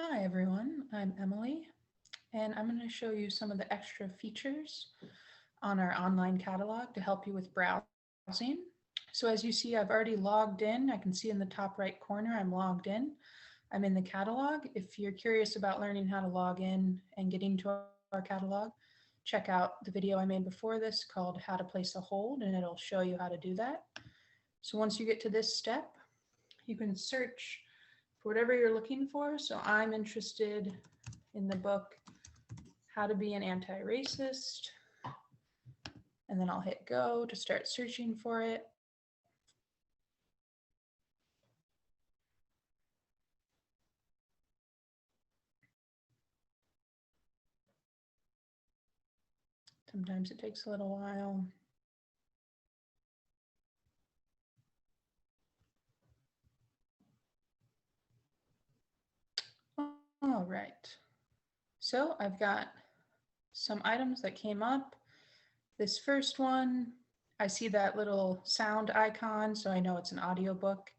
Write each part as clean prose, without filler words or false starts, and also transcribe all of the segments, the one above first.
Hi everyone, I'm Emily, and I'm going to show you some of the extra features on our online catalog to help you with browsing. So as you see, I've already logged in. I can see in the top right corner, I'm logged in. I'm in the catalog. If you're curious about learning how to log in and getting to our catalog, check out the video I made before this called How to Place a Hold, and it'll show you how to do that. So once you get to this step, you can search for whatever you're looking for. So I'm interested in the book How to Be an Anti-Racist, and then I'll hit go to start searching for it. Sometimes it takes a little while. All right. So I've got some items that came up. This first one, I see that little sound icon, so I know it's an audiobook.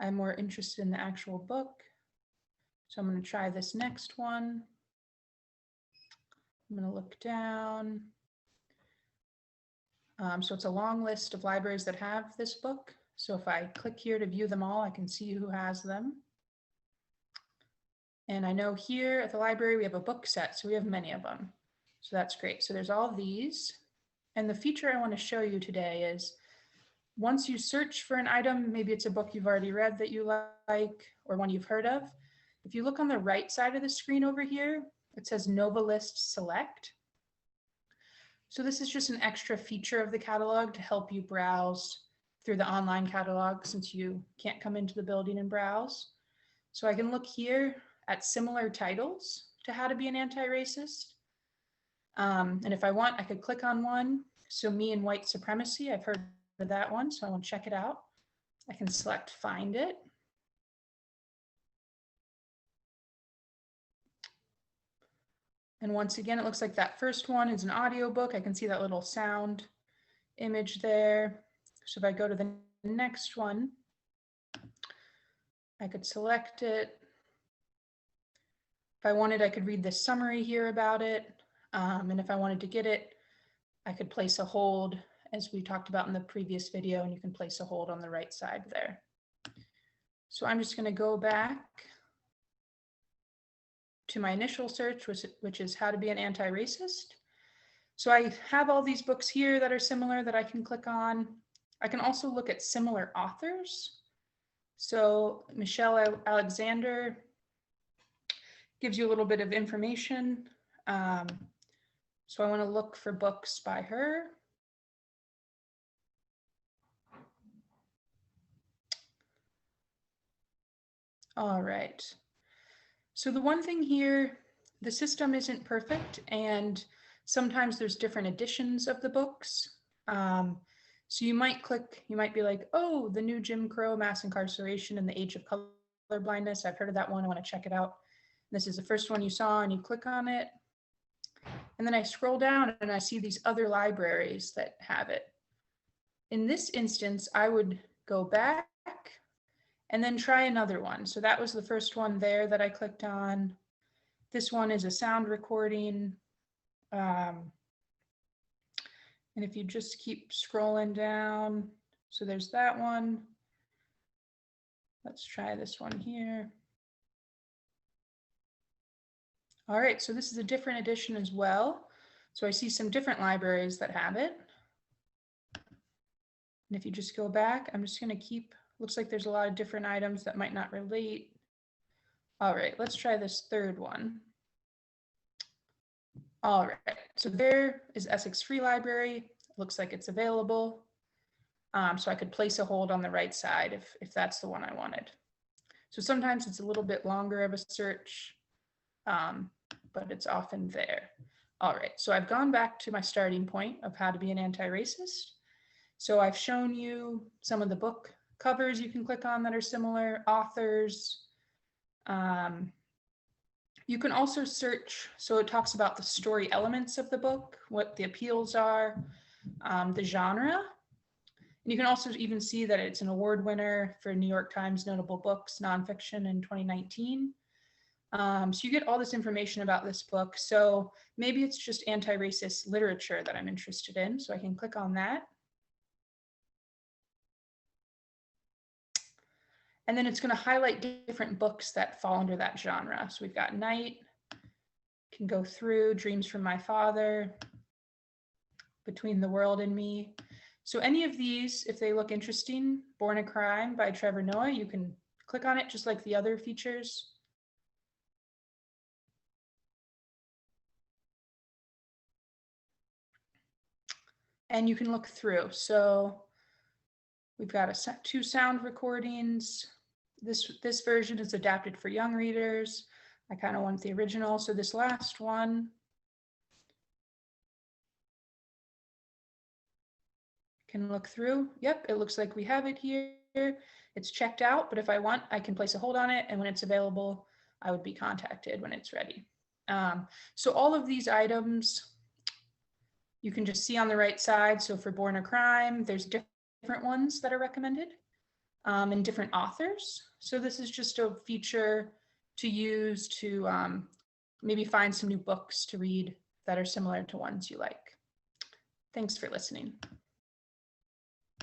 I'm more interested in the actual book. So I'm going to try this next one. I'm going to look down. So it's a long list of libraries that have this book. So if I click here to view them all, I can see who has them. And I know here at the library, we have a book set, so we have many of them. So that's great. So there's all these. And the feature I want to show you today is once you search for an item, maybe it's a book you've already read that you like or one you've heard of. If you look on the right side of the screen over here, it says Novelist Select. So this is just an extra feature of the catalog to help you browse through the online catalog since you can't come into the building and browse. So I can look here at similar titles to How to Be an Anti-Racist. And if I want, I could click on one. So Me and White Supremacy, I've heard of that one, so I want to check it out. I can select Find It. And once again, it looks like that first one is an audiobook. I can see that little sound image there. So if I go to the next one, I could select it. If I wanted, I could read the summary here about it. And if I wanted to get it, I could place a hold as we talked about in the previous video, and you can place a hold on the right side there. So I'm just going to go back to my initial search, which is How to Be an Anti-Racist. So I have all these books here that are similar that I can click on. I can also look at similar authors. So Michelle Alexander gives you a little bit of information. So I want to look for books by her. All right. So the one thing here, the system isn't perfect, and sometimes there's different editions of the books. So you might click, you might be like, oh, the new Jim Crow, Mass Incarceration and the Age of Colorblindness. I've heard of that one. I want to check it out. This is the first one you saw, and you click on it. And then I scroll down and I see these other libraries that have it. In this instance, I would go back and then try another one. So that was the first one there that I clicked on. This one is a sound recording. And if you just keep scrolling down, so there's that one. Let's try this one here. All right, so this is a different edition as well. So I see some different libraries that have it. And if you just go back, I'm just going to keep, looks like there's a lot of different items that might not relate. All right, let's try this third one. All right, so there is Essex Free Library. Looks like it's available. So I could place a hold on the right side if that's the one I wanted. So sometimes it's a little bit longer of a search, but it's often there. All right, so I've gone back to my starting point of How to Be an Anti-Racist. So I've shown you some of the book covers you can click on that are similar, authors. You can also search, so it talks about the story elements of the book, what the appeals are, the genre. And you can also even see that it's an award winner for New York Times Notable Books Nonfiction in 2019. So you get all this information about this book. So maybe it's just anti-racist literature that I'm interested in. So I can click on that. And then it's going to highlight different books that fall under that genre. So we've got Night, can go through Dreams from My Father, Between the World and Me. So any of these, if they look interesting, Born a Crime by Trevor Noah, you can click on it just like the other features. And you can look through. So we've got 2 sound recordings. This version is adapted for young readers. I kind of want the original. So this last one, can look through. Yep, it looks like we have it here. It's checked out, but if I want, I can place a hold on it, and when it's available, I would be contacted when it's ready. So all of these items, you can just see on the right side. So for Born a Crime, there's different ones that are recommended and different authors. So this is just a feature to use to maybe find some new books to read that are similar to ones you like. Thanks for listening.